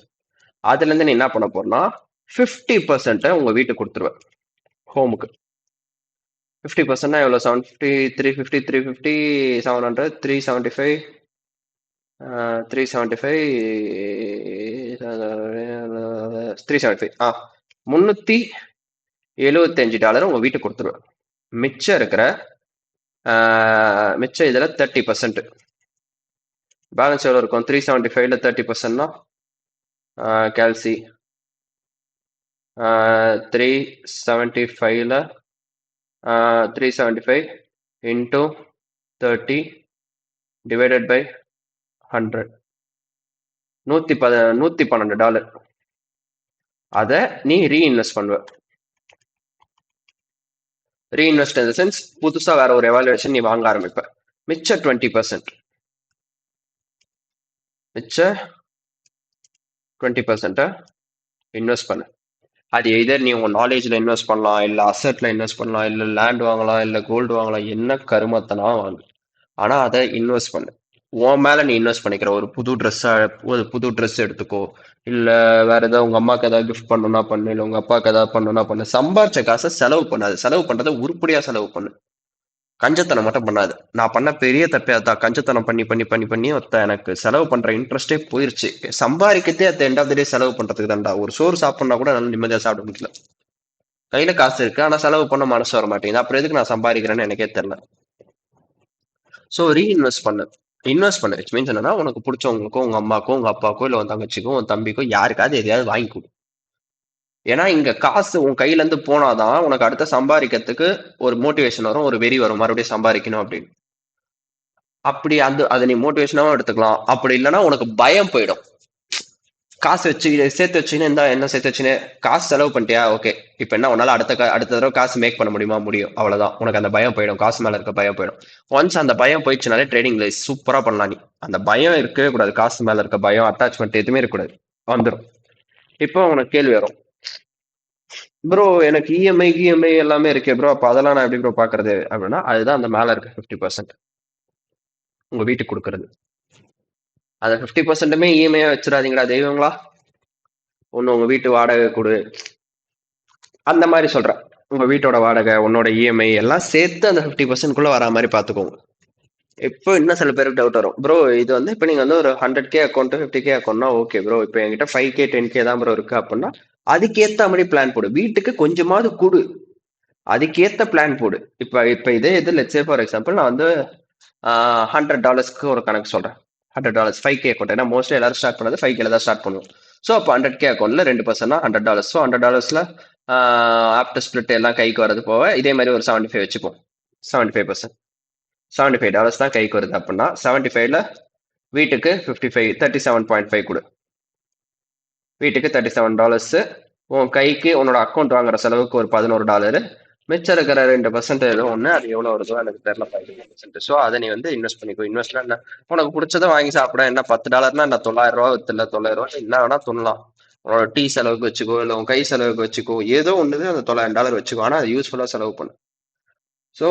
அதுல இருந்து நீ என்ன பண்ண போறனா 50% உங்க வீட்டுக்கு கொடுத்துருவேன், ஹோமுக்கு. 50%னா எவ்வளோ? 750, 350, 350, 700, 375, 375, 375, $375 உங்க வீட்டுக்கு கொடுத்துருவேன். மிச்சம் இருக்கிற மிச்சம் இதுல 30%. பேலன்ஸ் எவ்வளோ இருக்கும்? 375ல 30%னா கேல்சி 375ல 375 இன்டூ 30 டிவைடட் பை 100, $112. அதை நீ ரீஇன்வெஸ்ட் பண்ணுவ. ரீஇன்வெஸ்ட் இன் த சென்ஸ் புதுசா வேற ஒரு எவாலுவேஷன் நீ வாங்க ஆரம்பிப்ப. மிச்ச 20%, மிச்ச 20% இன்வெஸ்ட் பண்ணு. அது எதர் நீ உங்க நாலேஜ்ல இன்வெஸ்ட் பண்ணலாம், இல்ல அசெட்ல இன்வெஸ்ட் பண்ணலாம், இல்ல லேண்ட் வாங்கலாம், இல்ல கோல்டு வாங்கலாம், என்ன கருமத்தனா வாங்க. ஆனா அதை இன்வெஸ்ட் பண்ணு. உன் மேல நீ இன்வெஸ்ட் பண்ணிக்கிற. ஒரு புது ட்ரெஸ் எடுத்துக்கோ, இல்ல வேற ஏதாவது உங்க அம்மாக்கு ஏதாவது கிஃப்ட் பண்ணணும்னா பண்ணு, இல்ல உங்க அப்பாவுக்கு ஏதாவது பண்ணணும்னா பண்ணு. சம்பாரிச்ச காசை செலவு பண்ணாது. செலவு பண்றதை உருப்படியா செலவு பண்ணு, கஞ்சத்தனம் மட்டும் பண்ணாது. நான் பண்ண பெரிய தப்பே அதான். கஞ்சத்தனம் பண்ணி பண்ணி பண்ணி பண்ணி எனக்கு செலவு பண்ற இன்ட்ரெஸ்டே போயிருச்சு. சம்பாதிக்கத்தே அட் எண்ட் ஆஃப் த டே செலவு பண்றதுக்கு தான்டா. ஒரு சோறு சாப்பிடணும்னா கூட நல்லா நிம்மதியா சாப்பிட முடியல. கையில காசு இருக்கு, ஆனா செலவு பண்ண மனசு வர மாட்டேங்குது. அப்புறம் எதுக்கு நான் சம்பாதிக்கிறேன்னு எனக்கே தெரியல. ஸோ ரீஇன்வெஸ்ட் பண்ணு. இன்வெஸ்ட் பண்ணு இட்ஸ் மீன்ஸ் என்னன்னா, உனக்கு பிடிச்சவங்களுக்கோ, உங்க அம்மாக்கோ, உங்க அப்பாக்கோ, இல்லை உன் தங்கச்சிக்கோ, உன் தம்பிக்கோ, யாருக்காவது எதையாவது வாங்கி கொடு. ஏன்னா இங்க காசு உன் கையில இருந்து போனாதான் உனக்கு அடுத்த சம்பாதிக்கிறதுக்கு ஒரு மோட்டிவேஷன் வரும், ஒரு வெறி வரும், மறுபடியும் சம்பாதிக்கணும் அப்படின்னு. அப்படி அதை நீ மோட்டிவேஷனாவும் எடுத்துக்கலாம். அப்படி இல்லைன்னா உனக்கு பயம் போயிடும். காசு வச்சு சேர்த்து வச்சுன்னு இருந்தா என்ன, சேர்த்து வச்சுன்னு காசு செலவு பண்ணிட்டியா, ஓகே. இப்ப என்ன உன்னால அடுத்த தடவை காசு மேக் பண்ண முடியுமா? முடியும். அவ்வளவுதான். உனக்கு அந்த பயம் போயிடும், காசு மேல இருக்க பயம் போயிடும். ஒன்ஸ் அந்த பயம் போயிடுச்சுனாலே ட்ரேடிங்ல சூப்பரா பண்ணலாம் நீ. அந்த பயம் இருக்கவே கூடாது. காசு மேல இருக்க பயம், அட்டாச்மெண்ட் எதுவுமே இருக்கக்கூடாது. வந்துடும். இப்போ உனக்கு கேள்வி வரும், ப்ரோ எனக்கு இஎம்ஐ எல்லாமே இருக்கே ப்ரோ, அப்ப அதெல்லாம் நான் எப்படி ப்ரோ பாக்குறது அப்படின்னா, அதுதான் அந்த மேல இருக்க 50% உங்க வீட்டுக்கு கொடுக்கறது. அதை 50%மே இஎம்ஐயா வச்சிடாதீங்களா தெய்வங்களா. ஒண்ணு உங்க வீட்டு வாடகை கொடு, அந்த மாதிரி சொல்றேன். உங்க வீட்டோட வாடகை, உன்னோட இஎம்ஐ எல்லாம் சேர்த்து அந்த 50%குள்ள வரா மாதிரி பாத்துக்கோங்க. இப்போ இன்னும் சில பேருக்கு டவுட் வரும், ப்ரோ இது வந்து இப்போ நீங்க வந்து ஒரு 100K account 50K அக்கௌண்ட்னா okay bro, இப்போ என்கிட்ட 5K 10K தான் ப்ரோ இருக்கு அப்படின்னா அதுக்கேத்த மாதிரி பிளான் போடு. வீட்டுக்கு கொஞ்சமாவது கொடு, அதுக்கேத்த பிளான் போடு. இப்ப இதே இது லெட்ஸ் சே ஃபார் எக்ஸாம்பிள் நான் வந்து $100க்கு ஒரு கணக்கு சொல்றேன். $100 5K அக்கௌண்ட். ஏன்னா மோஸ்ட்லி எல்லாரும் ஸ்டார்ட் பண்ணது 5Kல தான் ஸ்டார்ட் பண்ணுவோம். ஸோ அப்போ 100K அக்கௌண்ட்ல 2%னா $100. ஸோ $100ல ஆஃப்டர் ஸ்பிளிட் எல்லாம் கைக்கு வரது போக இதே மாதிரி ஒரு 75 வச்சுப்போம். 75%, $75 தான் கைக்கு வருது அப்படின்னா 75ல வீட்டுக்கு 55 37.5 கொடு. வீட்டுக்கு $37. உன் கைக்கு உன்னோட அக்கௌண்ட் வாங்குற செலவுக்கு ஒரு $11. மிச்சம் இருக்கிற 2% ஏதோ ஒன்று, அது எவ்வளோ வருதோ எனக்கு தெரியல, 5%. ஸோ அதை நீ வந்து இன்வெஸ்ட் பண்ணிக்கோ. இன்வெஸ்ட்னா என்ன, உனக்கு பிடிச்சதை வாங்கி சாப்பிட. என்ன $10னா என்ன $900 வித்துல $900 என்ன வேணா சொல்லலாம். உன்னோட டீ செலவுக்கு வச்சுக்கோ, இல்லை உன் கை செலவுக்கு வச்சுக்கோ, ஏதோ ஒன்று அந்த $900 வச்சுக்கோ. ஆனால் அது யூஸ்ஃபுல்லாக செலவு பண்ணு. ஸோ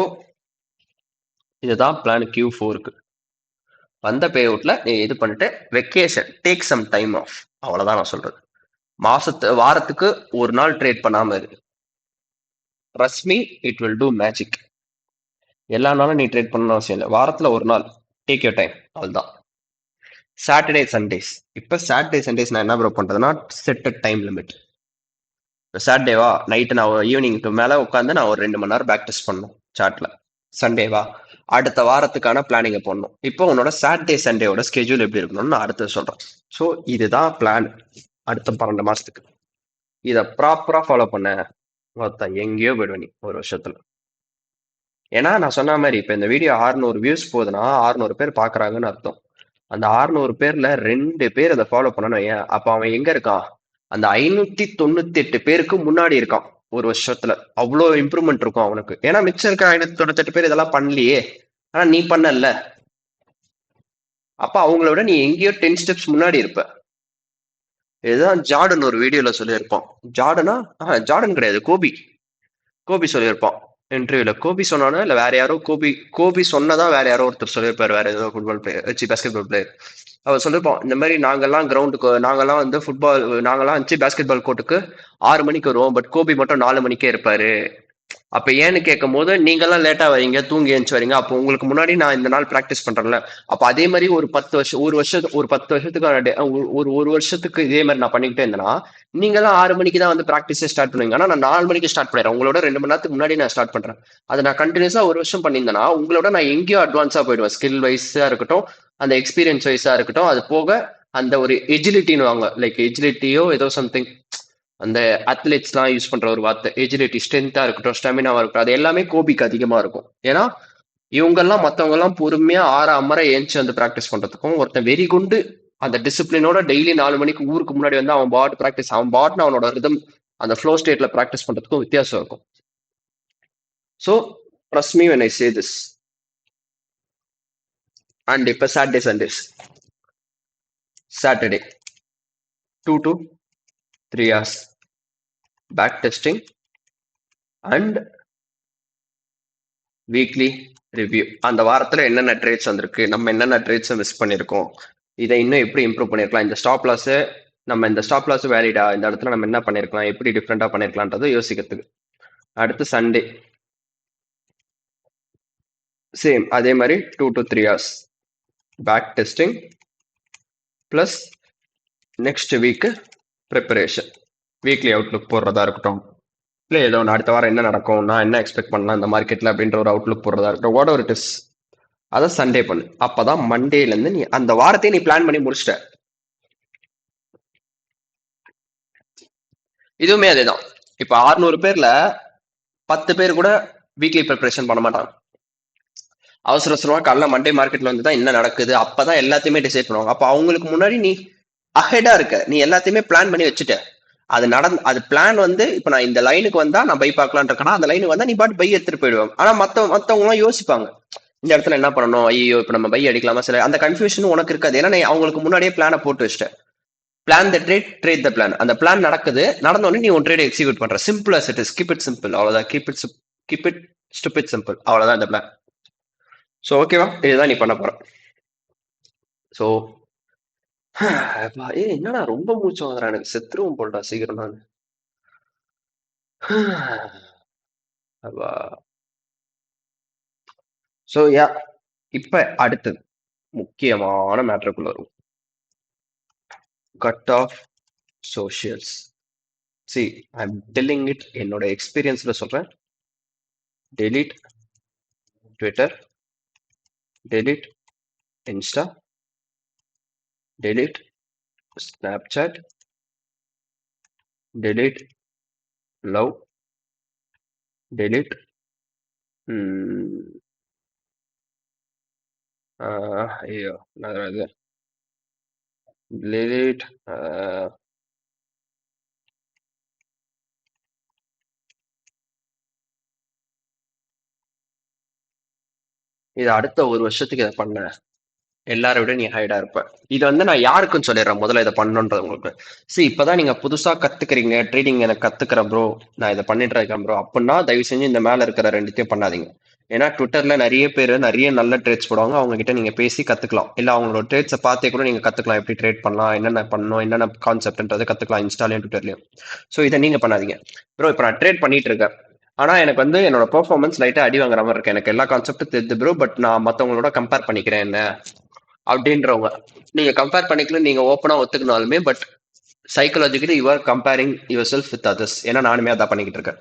இதுதான் பிளான் Q4க்கு. வந்த பே அவுட்ல நீ இது பண்ணிட்டு vacation take some time off. அவ்வளவுதான் நான் சொல்றது. வாரத்துக்கு ஒரு நாள் ட்ரேட் பண்ணாம இரு. Trust me it will do magic. எல்லா நாளும் நீ ட்ரேட் பண்ணணும் அவசியம் இல்லை. வாரத்துல ஒரு நாள் டேக் யூர் டைம், அவ்வளவுதான். Saturday Sundays. இப்ப சாட்டர்டே சண்டேஸ் நான் என்ன ப்ரோ பண்றதுன்னா செட் டைம் லிமிட். சாட்டர்டேவா நைட்டு நான் ஈவினிங்க்கு மேல உட்காந்து நான் ஒரு 2 மணி நேரம் பேக் டெஸ்ட் பண்ணணும் சாட்ல. சண்டேவா அடுத்த வாரத்துக்கான பிளானிங்கை பண்ணணும். இப்போ உன்னோட சாட்டர்டே சண்டேவோட ஸ்கெட்யூல் எப்படி இருக்கணும்னு நான் அடுத்து சொல்றேன். ஸோ இதுதான் பிளான் அடுத்த 12 மாசத்துக்கு. இதை ப்ராப்பரா ஃபாலோ பண்ண மொத்தம் எங்கேயோ போயிடுவேன் நீ ஒரு வருஷத்துல. ஏன்னா நான் சொன்ன மாதிரி இப்ப இந்த வீடியோ 600 வியூஸ் போகுதுன்னா 600 பேர் பாக்குறாங்கன்னு அர்த்தம். அந்த 600 பேர்ல 2 பேர் அதை ஃபாலோ பண்ணணும். ஏன் அப்ப அவன் எங்க இருக்கான்? அந்த 598 பேருக்கு முன்னாடி இருக்கான் ஒரு வருஷத்துல. அவ்வளோ இம்ப்ரூவ்மெண்ட் இருக்கும் அவனுக்கு. ஏன்னா மிச்சம் இருக்க 598 பேர் இதெல்லாம் பண்ணலையே, ஆனா நீ பண்ணல. அப்ப அவங்கள விட நீ எங்கேயோ 10 ஸ்டெப்ஸ் முன்னாடி இருப்ப. இதுதான் ஜார்டன் ஒரு வீடியோல சொல்லியிருப்பான். ஜார்டன் கிடையாது, கோபி. கோபி சொல்லியிருப்பான் இன்டர்வியூல. கோபி சொன்னானா இல்ல வேற யாரோ, கோபி சொன்னதா வேற யாரோ ஒருத்தர் சொல்லியிருப்பாரு, வேற ஏதோ football player, basketball player. அவர் சொல்லிருப்போம் இந்த மாதிரி நாங்கெல்லாம் கிரவுண்டுக்கு, நாங்கெல்லாம் வந்து ஃபுட்பால், நாங்கெல்லாம் வந்து பேஸ்கெட் பால் கோர்ட்டுக்கு 6 மணிக்கு வருவோம், பட் கோபி மட்டும் 4 மணிக்கே இருப்பாரு. அப்ப ஏன்னு கேட்கும் போது நீங்கெல்லாம் லேட்டா வரீங்க, தூங்கி எழுந்து வரீங்க, அப்போ உங்களுக்கு முன்னாடி நான் இந்த நாள் பிராக்டிஸ் பண்றேன்ல. அப்ப அதே மாதிரி ஒரு 10 வருஷத்துக்கு ஒரு வருஷத்துக்கு இதே மாதிரி நான் பண்ணிக்கிட்டே இருந்தேன்னா நீங்கெல்லாம் 6 மணிக்கு தான் வந்து பிராக்டிஸே ஸ்டார்ட் பண்ணுவீங்க. ஆனா நான் 4 மணிக்கு ஸ்டார்ட் பண்ணிடுறேன், உங்களோட 2 மணி நேரத்துக்கு முன்னாடி நான் ஸ்டார்ட் பண்றேன். அதை நான் கண்டினியூஸா ஒரு வருஷம் பண்ணியிருந்தேன்னா உங்களோட நான் எங்கேயோ அட்வான்ஸா போயிடுவேன். ஸ்கில் வைஸா இருக்கட்டும், அந்த எக்ஸ்பீரியன்ஸ் வைஸா இருக்கட்டும். அது போக அந்த ஒரு எஜிலிட்டின்னு வாங்க, லைக் எஜிலிட்டியோ ஏதோ சம்திங், அந்த அத்லெட்ஸ்லாம் யூஸ் பண்ற ஒரு வார்த்தை எஜிலிட்டி, ஸ்ட்ரென்த்தா இருக்கட்டும், ஸ்டாமினாவா இருக்கட்டும், அது எல்லாமே கோபிக்கு அதிகமா இருக்கும். ஏன்னா இவங்கெல்லாம் மத்தவங்க எல்லாம் பொறுமையா அமர ஏஞ்சி வந்து பிராக்டிஸ் பண்றதுக்கும், ஒருத்தன் வெறி கொண்டு அந்த டிசிப்ளினோட டெய்லி 4 மணிக்கு ஊருக்கு முன்னாடி வந்து அவன் பாட் பிராக்டிஸ், அவன் பாட்னு அவனோட ரிதம் அந்த ஃப்ளோ ஸ்டேட்ல பிராக்டிஸ் பண்றதுக்கும் வித்தியாசம் இருக்கும். So trust me when I say this. And இப்ப Saturday Sundays, Saturday 2 to 3 hours back testing and weekly review. அந்த வாரத்துல என்னென்ன ட்ரேட்ஸ் வந்திருக்கு, நம்ம என்னென்ன ட்ரேட்ஸை மிஸ் பண்ணியிருக்கோம், இதை இன்னும் எப்படி இம்ப்ரூவ் பண்ணிருக்கலாம், இந்த ஸ்டாப் லாஸ் நம்ம இந்த ஸ்டாப் லாஸ் வேலிடா, இந்த இடத்துல நம்ம என்ன பண்ணிருக்கலாம், எப்படி டிஃப்ரெண்டா பண்ணிருக்கலாம்ன்றதை யோசிக்கிறதுக்கு. அடுத்து சண்டே சேம் அதே மாதிரி 2 to 3 hours back testing plus next week preparation, weekly outlook போடுறதா இருக்கட்டும், இல்லை ஏதோ ஒன்று அடுத்த வாரம் என்ன நடக்கும், நான் என்ன எக்ஸ்பெக்ட் பண்ணலாம் இந்த மார்க்கெட்ல அப்படின்ற ஒரு அவுட்லுக் போடுறதா இருக்கட்டும், வாட் எவர் இட் இஸ், அதை சண்டே பண்ணு. அப்பதான் மண்டேல இருந்து நீ அந்த வாரத்தையும் நீ பிளான் பண்ணி முடிச்சிட்ட. இதுவுமே அதேதான். இப்ப 600 பேர்ல 10 பேர் கூட வீக்லி ப்ரிப்பரேஷன் பண்ண மாட்டாங்க. அவசர அவசரமா காலைல மண்டே மார்க்கெட்ல வந்து தான் என்ன நடக்குது அப்பதான் எல்லாத்தையுமே டிசைட் பண்ணுவாங்க. அப்ப அவங்களுக்கு முன்னாடி நீ அஹெடா இருக்க, நீ எல்லாத்தையுமே பிளான் பண்ணி வச்சுட்ட. அது பிளான் வந்து இப்ப நான் இந்த லைனுக்கு வந்தா நான் பை பார்க்கலான் இருக்கேன்னா அந்த லைனுக்கு வந்தா நீ பாட்டு பை எடுத்துட்டு போயிடுவாங்க. ஆனா மத்தவங்க எல்லாம் யோசிப்பாங்க இந்த இடத்துல என்ன பண்ணணும், ஐயோ இப்ப நம்ம பை அடிக்கலாமா, சில அந்த கன்ஃபியூஷன் உனக்கு இருக்காது. ஏன்னா நீ அவங்களுக்கு முன்னாடியே பிளானை போட்டு வச்சிட்ட. Plan the trade, trade the plan. அந்த பிளான் நடக்குது, நடந்தோடனே நீ உன் ட்ரேட் எக்ஸிக்யூட் பண்ற. Simple as it is. Keep it simple, அவ்வளவுதான். கீப் இட் ஸ்டூபிட் சிம்பிள், அவ்வளவுதான் இந்த பிளான். ஸோ ஓகேவா, இதுதான் நீ பண்ண போற. ஸோ என்னடா ரொம்ப மூச்சு வாங்குறா, எனக்கு செத்துருவும் போல்டா சீக்கிரம் நான். ஸோ யா, இப்ப அடுத்தது முக்கியமான மேட்டருக்குள்ள வரும். Cut off socials. C I am telling it, என்னோட எக்ஸ்பீரியன்ஸ்ல சொல்றேன். Delete Twitter, delete Insta, delete Snapchat, delete love, delete ஐயோ இது டெலீட் இது அடுத்த ஒரு வருஷத்துக்கு இதை பண்ண எல்லாரை விட நீ ஹைடா இருப்ப. இது வந்து நான் யாருக்கும் சொல்லிடுறேன் முதல்ல இதை பண்ணுன்றது உங்களுக்கு. இப்பதான் நீங்க புதுசா கத்துக்கிறீங்க ட்ரேடிங், எனக்கு கத்துக்கிறேன் ப்ரோ, நான் இதை பண்ணிட்டு இருக்கேன் ப்ரோ அப்படின்னா தயவு செஞ்சு இந்த மேல இருக்கிற ரெண்டுத்தையும் பண்ணாதீங்க. ஏன்னா ட்விட்டர்ல நிறைய பேர் நிறைய நல்ல ட்ரேட்ஸ் போடுவாங்க. அவங்க கிட்ட நீங்க பேசி கத்துக்கலாம். இல்ல அவங்களோட ட்ரேட்ஸை பார்த்தே கூட நீங்க கத்துக்கலாம். எப்படி ட்ரேட் பண்ணலாம், என்னென்ன பண்ணணும், என்னென்ன கான்செப்ட்ன்றதை கத்துக்கலாம் இன்ஸ்டாலையும் ட்விட்டர்லயும். ஸோ இதை நீங்க பண்ணாதீங்க ப்ரோ. இப்போ நான் ட்ரேட் பண்ணிட்டு இருக்கேன். ஆனா எனக்கு வந்து என்னோட பெர்ஃபார்மன்ஸ் லைட்டா அடி வாங்குற மாதிரி இருக்கு. எனக்கு எல்லா கான்செப்டும் தெரியுது ப்ரோ, பட் நான் மத்தவங்களோட கம்பேர் பண்ணிக்கிறேன் என்ன அப்படின்றவங்க. நீங்க கம்பேர் பண்ணிக்கல, நீங்க ஓப்பனா ஒத்துக்கினாலுமே, but psychologically you are comparing yourself with others. ஏன்னா நானுமே அதான் பண்ணிக்கிட்டு இருக்கேன்.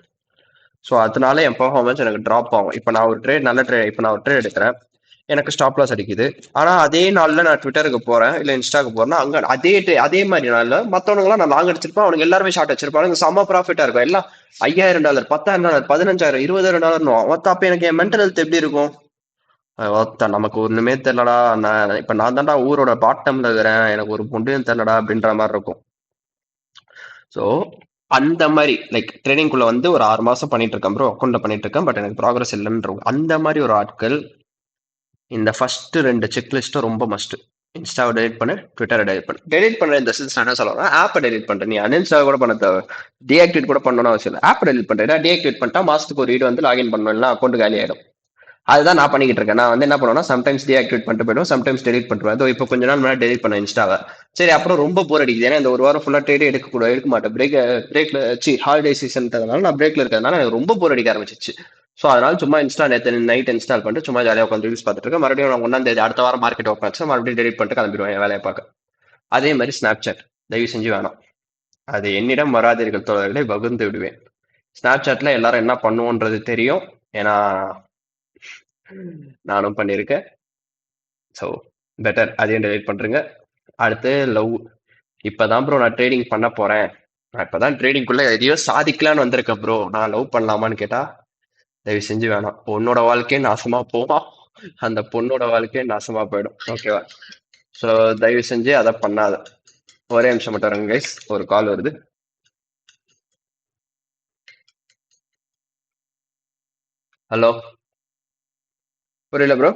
ஸோ அதனால என் பெர்ஃபார்மன்ஸ் எனக்கு ட்ராப் ஆகும். இப்போ நான் ஒரு ட்ரேட் நல்ல ட்ரேட் இப்போ நான் ஒரு ட்ரேட் எடுக்கிறேன், எனக்கு ஸ்டாப் லாஸ் அடிக்குது. ஆனா அதே நாள்ல நான் ட்விட்டருக்கு போறேன் இல்ல இன்ஸ்டாக்கு போறேன்னா அங்க அதே மாதிரி நாள்ல மத்தவனுங்களாம் நான் லாங் அடிச்சிருப்பேன், அவனுக்கு எல்லாருமே ஷார்ட் வச்சிருப்பாங்க, செம்ம ப்ராஃபிட்டா இருக்கும். எல்லாம் $5,000, $10,000, $15,000, $20,000. மொத்தம் அப்ப எனக்கு என் மென்டல் ஹெல்த் எப்படி இருக்கும்? நமக்கு ஒண்ணுமே தெரியலடா, நான் தான்டா ஊரோட பாட்டம்ல இருக்கிறேன், எனக்கு ஒரு பொண்ணையும் தெரியலடா அப்படின்ற மாதிரி இருக்கும். ஸோ அந்த மாதிரி லைக் ட்ரேடிங்குள்ள வந்து ஒரு 6 மாசம் பண்ணிட்டு இருக்கேன் ப்ரோ, அக்கௌண்ட்ல பண்ணிட்டு இருக்கேன், பட் எனக்கு ப்ராக்ரஸ் இல்லைன்ற அந்த மாதிரி ஒரு ஆட்கள் இந்த ஃபர்ஸ்ட் 2 செக்லிஸ்ட்டும் ரொம்ப மஸ்ட். இன்ஸ்டாவை டெலிட் பண்ணு, ட்விட்டரை டெலிட் பண்ணு. டெலிட் பண்ண இந்த சென்ஸ் என்ன சொல்லலாம், ஆப்பை டெலிட் பண்ணுறேன். நீ அன்இன்ஸ்டால் கூட பண்ண தேவை, டீஆக்டிவேட் கூட பண்ணணும்னு அவசியம் இல்லை. ஆப்பை டெலிட் பண்ணுறேன். டீஆக்டிவேட் பண்ணிட்டா மாசத்துக்கு ஒரு வீடு வந்து லாகின் பண்ணணும், அக்கௌண்ட் காலி ஆயிடும். அதுதான் நான் பண்ணிக்கிட்டு இருக்கேன். நான் வந்து என்ன பண்ணுவேன்னா சம்டைம்ஸ் டீஆக்டிவேட் பண்ணிட்டு போயிடுவேன், சம்டைம்ஸ் டெலிட் பண்ணிடுவேன். அதோ இப்போ கொஞ்ச நாள் முன்னாடி டெலிட் பண்ண இன்ஸ்டாவை. சரி, அப்புறம் ரொம்ப போர் அடிக்குது. ஏன்னா இந்த ஒரு வாரம் ஃபுல்லாக ட்ரேடே எடுக்க மாட்டேன். பிரேக்ல ஹாலிடே சீசன்றதுனால நான் பிரேக்ல இருக்கிறதுனால எனக்கு ரொம்ப போர் அடிக்க ஆரம்பிச்சிச்சு. ஸோ அதனால சும்மா நேற்று நைட் இன்ஸ்டால் பண்ணிட்டு சும்மா ஜாலியாக உட்காந்து ரீல்ஸ் பார்த்துட்டு இருக்கேன். மறுபடியும் நான் 1ஆம் தேதி அடுத்த வாரம் மார்க்கெட் ஓப்பன் ஆச்சு, மறுபடியும் டெலிட் பண்ணிட்டு கிளம்பிடுவேன் என் வேலையை பார்க்க. அதே மாதிரி ஸ்னாப் சாட் தயவு செஞ்சு வேணாம். அது என்னிடம் வராதீர்கள் தோழர்களை, பகிர்ந்து விடுவேன். ஸ்னாப் சாட்ல எல்லாரும் என்ன பண்ணுவோன்றது தெரியும், ஏன்னா நானும் பண்ணியிருக்கேன். ஸோ பெட்டர் அதையும் டெலிட் பண்ணுறேங்க. அடுத்து லவ். இப்போதான் ப்ரோ நான் ட்ரேடிங் பண்ண போகிறேன், நான் இப்போதான் ட்ரேடிங்குள்ளே எதையோ சாதிக்கலான்னு வந்திருக்கேன் ப்ரோ, நான் லவ் பண்ணலாமான்னு கேட்டால் தயவு செஞ்சு வேணாம். உன்னோட வாழ்க்கையே நாசமா போகும், அந்த பொண்ணோட வாழ்க்கையே நாசமா போயிடும். ஓகேவா? ஸோ தயவு செஞ்சு அதை பண்ணாத. ஒரே நிமிஷம் மட்டும் வருங்க கைஸ், ஒரு கால் வருது. ஹலோ, புரியல ப்ரோ.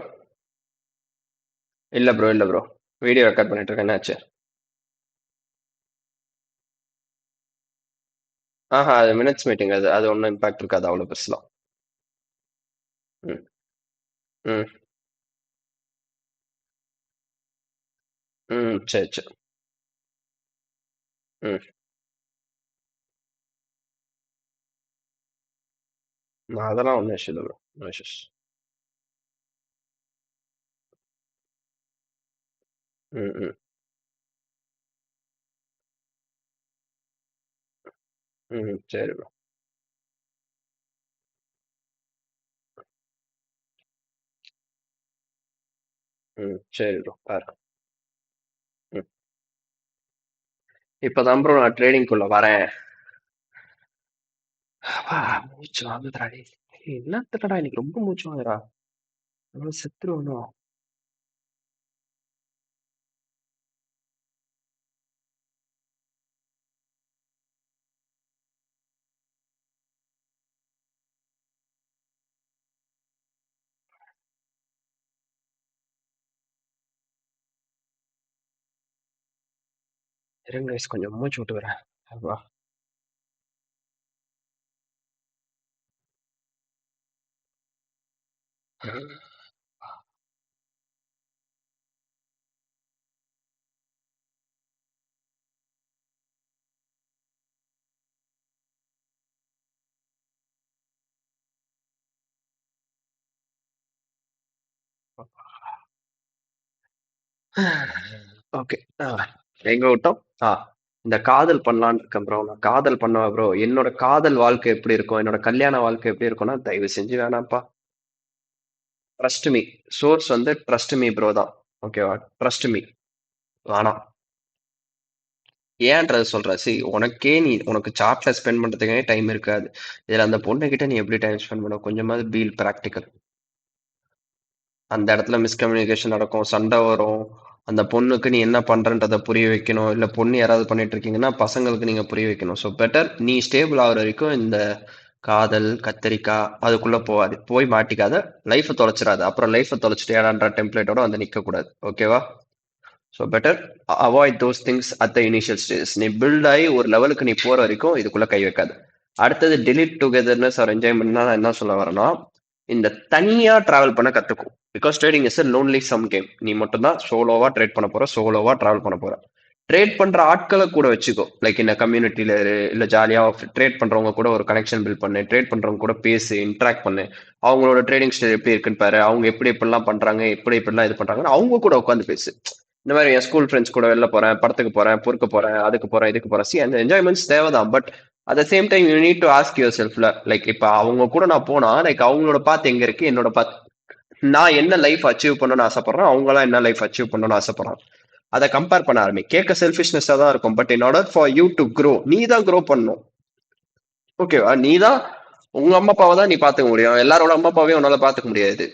இல்லை ப்ரோ, இல்லை ப்ரோ, வீடியோ ரெக்கார்ட் பண்ணிட்டு இருக்கேன். என்னாச்சு? ஆஹா, அது மினிட்ஸ் மீட்டிங், அது அது ஒன்றும் இம்பாக்ட் இருக்காது அவ்வளோ பெருசுலாம். ம். ம். ம். சரி சரி. ம். அதெல்லாம் ஒன்றும் இஷ்யூ இல்லை ப்ரோ, நோ இஷ்யூஸ். ம். ம். ம். சரி ப்ரோ. ம். சரி ப்ரோ, பாரு. ம். இப்போதான் ப்ரோ நான் ட்ரேடிங்குள்ள வரேன். மூச்சு வாங்குதுடா டேய். என்னத்தடா இன்னைக்கு ரொம்ப மூச்சு வாங்குறா, நம்ம செத்துருவோம். இருங்க guys, கொஞ்சம் மூச்சு விட்டு வரேன். அப்பா. ஓகே. எங்க விட்டோம்? ஆ இந்த காதல் பண்ணலான்னு இருக்கேன் ப்ரோ. நான் காதல் பண்ணுவேன் ப்ரோ. என்னோட காதல் வாழ்க்கை எப்படி இருக்கும், என்னோட கல்யாண வாழ்க்கை எப்படி இருக்கும்னா தயவு செஞ்சு வேணாம்ப்பா. Trust me. சோர்ஸ் வந்து ட்ரஸ்ட் மீ ப்ரோ தான். ஓகேவா? Trust me. வேணாம். ஏன்றது சொல்ற, சி உனக்கே நீ உனக்கு சாட்ல ஸ்பெண்ட் பண்றதுக்கே டைம் இருக்காது. இதுல அந்த பொண்ணு கிட்ட நீ எப்படி டைம் ஸ்பெண்ட் பண்ண? கொஞ்சமாவது பீல் பிராக்டிக்கல். அந்த இடத்துல மிஸ்கம்யூனிகேஷன் நடக்கும், சண்டை வரும். அந்த பொண்ணுக்கு நீ என்ன பண்றன்றத புரிய வைக்கணும். இல்ல பொண்ணு யாராவது பண்ணிட்டு இருக்கீங்கன்னா பசங்களுக்கு நீங்க புரிய வைக்கணும். ஸோ பெட்டர் நீ ஸ்டேபிள் ஆகுற வரைக்கும் இந்த காதல் கத்தரிக்காய் அதுக்குள்ள போகாது, போய் மாட்டிக்காத. லைஃபை தொலைச்சிடாது, அப்புறம் லைஃபை தொலைச்சிட்டு ஏடான்ற டெம்ப்ளேட்டோட வந்து நிக்க கூடாது. ஓகேவா? So better avoid those things at the initial stages. நீ பில்ட் ஆகி ஒரு லெவலுக்கு நீ போற வரைக்கும் இதுக்குள்ள கை வைக்காது. அடுத்தது delete டுகெதர்னஸ் ஆர் என்ஜாய்மெண்ட்னா நான் என்ன சொல்ல வரேன்னா, இந்த தனியா டிராவல் பண்ண கத்துக்கும். Because trading is a lonely some game. நீ மட்டும் தான் சோலோவா ட்ரேட் பண்ண போற, சோலோவா டிராவல் பண்ண போற. ட்ரேட் பண்ற ஆட்களை கூட வச்சுக்கோ. லைக் இந்த கம்யூனிட்டியில இல்ல ஜாலியா ட்ரேட் பண்றவங்க கூட ஒரு கனெக்ஷன் பில்ட் பண்ணு, ட்ரேட் பண்றவங்க கூட பேசு, இன்டராக்ட் பண்ணு. அவங்களோட ட்ரேடிங் ஸ்டைல் எப்படி இருக்குன்னு பாரு, அவங்க எப்படி எப்படிலாம் பண்றாங்க, எப்படி எப்படிலாம் இது பண்றாங்கன்னு அவங்க கூட உட்காந்து பேசு. இந்த மாதிரி என் ஸ்கூல் ஃப்ரெண்ட்ஸ் கூட வெளில போறேன், படத்துக்கு போறேன், பொறுக்க போறேன், அதுக்கு போறேன், இதுக்கு போறேன். சி அந்த என்ஜாய்மெண்ட்ஸ் தேவைதான். But at the same time you need to ask your செல்ஃப்ல, லைக் இப்ப அவங்க கூட நான் போனா லைக் அவங்களோட பாத் எங்க இருக்கு, என்னோட பாத் நான் என்ன லைஃப் அச்சீவ் பண்ணணும்னு ஆசைப்படுறேன், அவங்களாம் என்ன லைஃப் அச்சீவ் பண்ணணும்னு ஆசைப்படுறான். அதை கம்பேர் பண்ண ஆரம்பி. கேட்க செல்ஃபிஷ்னஸா தான் இருக்கும். But in order for you to grow, நீ தான் க்ரோ பண்ணணும். ஓகேவா? நீ தான் உங்க அம்மா அப்பாவை தான் நீ பாத்துக்க முடியும். எல்லாரோட அம்மா அப்பாவையும் உன்னால பாத்துக்க முடியாது.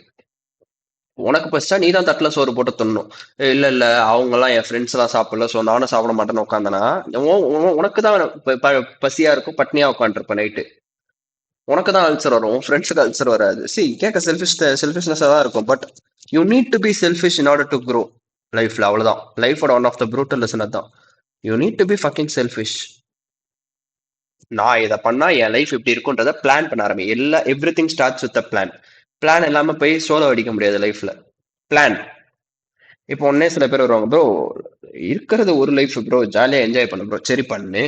உனக்கு பசிச்சா நீ தான் தட்டுல சோறு போட்டு தின்னணும். இல்ல இல்ல அவங்க எல்லாம் என் ஃப்ரெண்ட்ஸ் எல்லாம் சாப்பிடல, சோ நானும் சாப்பிட மாட்டேன்னு உட்காந்தனா உனக்கு தான் பசியா இருக்கும், பட்னியா உட்காந்துருப்ப நைட்டு. உனக்கு தான் அல்சர் வரும், உன் ஃப்ரெண்ட்ஸுக்கு அல்சர் வராது. சி கேட்க செல்ஃபிஷ்னஸா தான் இருக்கும். But you need to be selfish in order to grow லைஃப்ல. அவ்வளவுதான் லைஃபோட one of the brutal lesson அதான். You need to be fucking selfish. நான் இதை பண்ணா என் லைஃப் இப்படி இருக்கும்ன்றத பிளான் பண்ண ஆரம்பி. Every thing starts with a plan. Plan இல்லாம போய் சோலோ அடிக்க முடியாது லைஃப்ல. பிளான். இப்போ ஒன்னே சில பேர் வருவாங்க, ப்ரோ இருக்கிறது ஒரு லைஃப் ப்ரோ, ஜாலியா என்ஜாய் பண்ணு ப்ரோ. சரி பண்ணு.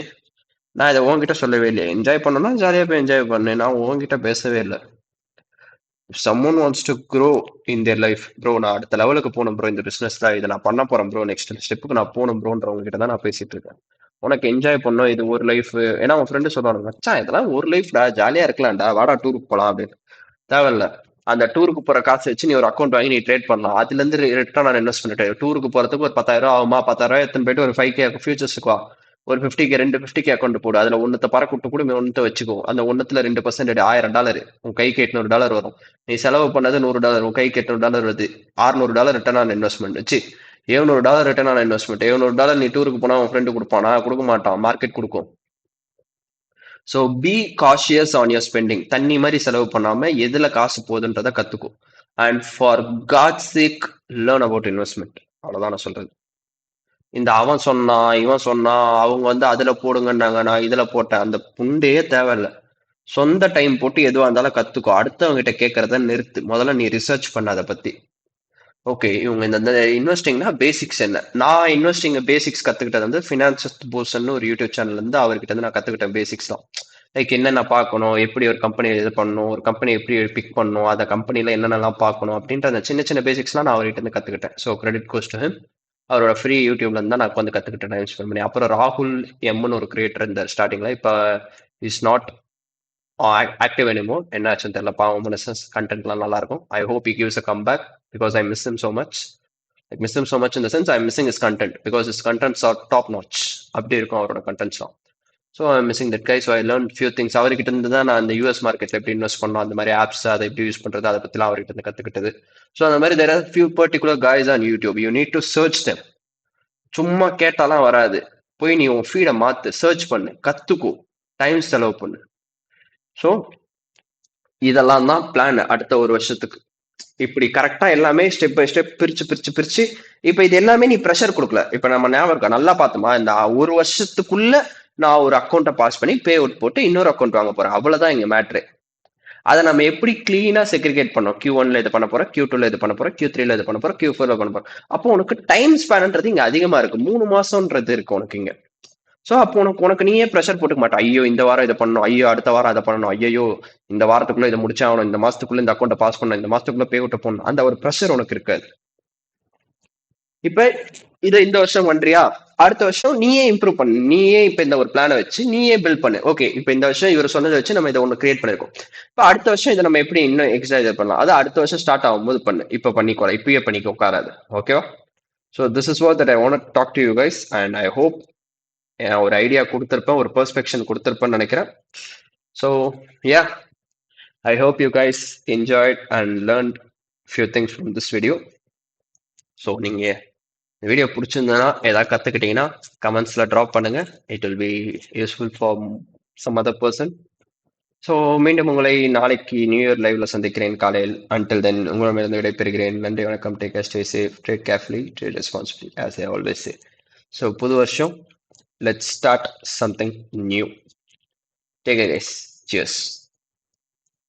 நான் இதை உன்கிட்ட சொல்லவே இல்லை. என்ஜாய் பண்ணணும்னா ஜாலியா போய் என்ஜாய் பண்ணு. நான் உன்கிட்ட பேசவே இல்லை. சம்மோன் wants to grow in their life, bro நான் அடுத்த லெவலுக்கு போகணும் ப்ரோ, இந்த பிசினஸ்ல இதை நான் பண்ண போறேன் ப்ரோ, நெக்ஸ்ட் ஸ்டெப்புக்கு நான் போகணும் ப்ரோன்றவங்க கிட்ட தான் நான் பேசிட்டு இருக்கேன். உனக்கு என்ஜாய் பண்ணும், இது ஒரு லைஃப். ஏன்னா உன் ஃப்ரெண்டு சொல்லுவாங்க, மச்சான் இதெல்லாம் ஒரு லைஃப்டா, ஜாலியா இருக்கலாம்டா, வாடா டூருக்கு போலாம் அப்படின்னு. தேவையில்ல. அந்த டூருக்கு போற காசு வச்சு நீ ஒரு அக்கௌண்ட் வாங்கி நீ ட்ரேட் பண்ணலாம். அதுல இருந்து ரிட்டர்ன் நான் இன்வெஸ்ட் பண்ணிட்டேன். டூருக்கு போறதுக்கு ஒரு 10,000 ஆகுமா, 10,000 எடுத்துன்னு போயிட்டு ஒரு 5K ஃபியூச்சர்ஸுக்கு வா. ஒரு 50K 2 50K அக்கௌண்ட் போடு. அதுல ஒன்னத்தை பறக்க விட்டு கூட ஒன்னத்தை வச்சுக்கோ. அந்த ஒன்னத்துல 2% $1,000 உன் கைக்கு $800 வரும். நீ செலவு பண்ணது $100, உன் கைக்கு $800 வருது. $600 ரிட்டர்ன் ஆன் இன்வெஸ்ட்மெண்ட் வச்சு $700 ரிட்டர்ன் ஆன் இன்வெஸ்ட்மெண்ட். $700 நீ டூருக்கு போனா உன் ஃப்ரெண்டு கொடுப்பானா? கொடுக்க மாட்டான், மார்க்கெட் கொடுக்கும். So be cautious on your spending. தண்ணி மாதிரி செலவு பண்ணாம எதுல காசு போகுதுன்றதை கத்துக்கும். And for God sake learn about investment. அவ்வளவுதான் நான் சொல்றது. இந்த அவன் சொன்னான், இவன் சொன்னான், அவங்க அதுல போடுங்கன்னாங்க, நான் இதுல போட்டேன், அந்த புண்டே தேவையில்ல. சொந்த டைம் போட்டு எதுவா இருந்தாலும் கத்துக்கோ. அடுத்தவங்க கிட்ட கேட்கறத நிறுத்து. முதல்ல நீ ரிசர்ச் பண்ண அதை பத்தி. ஓகே இவங்க இந்த இன்வெஸ்டிங்னா பேசிக்ஸ் என்ன. நான் இன்வெஸ்டிங் பேசிக்ஸ் கத்துக்கிட்டது ஃபினான்சஸ் போர்ஷன் ஒரு யூடியூப் சேனல்ல இருந்து அவர்கிட்ட நான் கத்துக்கிட்டேன் பேசிக்ஸ் தான். லைக் என்னென்ன பார்க்கணும், எப்படி ஒரு கம்பெனி இது பண்ணணும், ஒரு கம்பெனி எப்படி பிக் பண்ணணும், அந்த கம்பெனில என்னென்னலாம் பார்க்கணும் அப்படின்ற அந்த சின்ன சின்ன பேசிக்ஸ்லாம் நான் அவர்கிட்ட இருந்து கத்துக்கிட்டேன். So credit goes to him. அவரோட ஃப்ரீ யூடியூப்ல இருந்தா நான் வந்து கத்துக்கிட்டேன் டைம் ஸ்பெண்ட் பண்ணி. அப்புறம் ராகுல் எம்னு ஒரு கிரியேட்டர் இருந்தார் ஸ்டார்டிங்ல. இப்போ இஸ் நாட் ஆக்டிவ் எனிமோர். என்ன ஆச்சுன்னு தெரியல. பாவம் மனசஸ் கண்டென்ட்லாம் நல்லா இருக்கும். I hope he gives a comeback because I miss him so much. Like miss him so much in the sense I'm missing his content because his contents are top notch. அப்படி இருக்கும் அவரோட கண்டென்ட்ஸ்லாம். So I missing that guy. So I learn few things அவர்கிட்ட இருந்து தான். நான் இந்த US மார்க்கெட்ல எப்படி இன்வெஸ்ட் பண்ணணும், அந்த மாதிரி ஆப்ஸ் அதை எப்படி யூஸ் பண்றது, அதை பத்திலாம் அவர்கிட்ட இருந்து கத்துக்கிட்டது. ஸோ அந்த மாதிரி there are few particular guys on YouTube. You need to search them. சும்மா கேட்டாலாம் வராது. போய் நீ உன் ஃபீடை மாத்து, சர்ச் பண்ணு, கத்துக்கோ, டைம் செலவு பண்ணு. ஸோ இதெல்லாம் தான் பிளான் அடுத்த ஒரு வருஷத்துக்கு. இப்படி கரெக்டா எல்லாமே ஸ்டெப் பை ஸ்டெப் பிரிச்சு பிரிச்சு பிரிச்சு. இப்ப இது எல்லாமே நீ ப்ரெஷர் கொடுக்கல. இப்ப நம்ம ஞாபகம் இருக்கா, நல்லா பார்த்தோமா, இந்த ஒரு வருஷத்துக்குள்ள நான் ஒரு அக்கௌண்ட்டை பாஸ் பண்ணி பே அவுட் போட்டு இன்னொரு அக்கௌண்ட் வாங்க போறேன், அவ்வளவுதான் இங்க மேட்ரு. அதை நம்ம எப்படி கிளீனா செக்ரிகேட் பண்ணோம். Q1ல இது பண்ண போறோம், Q2ல இது பண்ண போறோம், Q3ல இது பண்ண போறோம், Q4ல பண்ண போறோம். அப்போ உனக்கு டைம் ஸ்பேன்ன்றது இங்க அதிகமா இருக்கு. 3 மாசம்ன்றது இருக்கு உனக்கு இங்க. ஸோ அப்போ உனக்கு நீயே ப்ரெஷர் போட்டுக்க மாட்டேன். ஐயோ இந்த வாரம் இதை பண்ணணும், ஐயோ அடுத்த வாரம் அதை பண்ணணும், ஐயோ இந்த வாரத்துக்குள்ள இதை முடிச்சாகணும், இந்த மாசத்துக்குள்ள இந்த அக்கௌண்ட்டை பாஸ் பண்ணணும், இந்த மாசத்துக்குள்ள பே அவுட் போடணும், அந்த ஒரு ப்ரெஷர் உனக்கு இருக்காது. இப்ப இதை இந்த வருஷம் பண்றியா, அடுத்த வருஷம் நீயே இம்ப்ரூவ் பண்ணு. நீயே இப்ப இந்த ஒரு பிளானை வச்சு நீயே பில்ட் பண்ணு. ஓகே இப்ப இந்த வருஷம் இவர் சொன்னதை வச்சு நம்ம இதை ஒன்று கிரியேட் பண்ணிருக்கோம். இப்ப அடுத்த வருஷம் இதை நம்ம எப்படி இன்னும் எக்ஸ்ட்ரா இது பண்ணலாம், அது அடுத்த வருஷம் ஸ்டார்ட் ஆகும்போது பண்ணு. இப்ப பண்ணிக்கோ, இப்பயே பண்ணிக்க உட்காராது. ஓகேவா? So this is what that I want to talk to you guys. And I hope ஒரு ஐடியா கொடுத்துருப்பேன், ஒரு பெர்ஸ்பெக்ஷன் கொடுத்துருப்பேன்னு நினைக்கிறேன். So yeah, I hope you guys enjoyed and learned few things from this video. ஸோ நீங்க இந்த video பிடிச்சிருந்ததுன்னா, ஏதாவது கத்துக்கிட்டீங்கன்னா கமெண்ட்ஸ்ல ட்ராப் பண்ணுங்க. It will be useful for some other person. So மீண்டும் உங்களை நாளைக்கு நியூ இயர் லைவ்ல சந்திக்கிறேன் காலையில். அன்டில் தென் உங்களிடமிருந்து விடைபெறுகிறேன். நன்றி, வணக்கம். Take care, stay safe, trade carefully, trade responsibly, as I always say. So புது வருஷம், let's start something new. Take care guys. Cheers.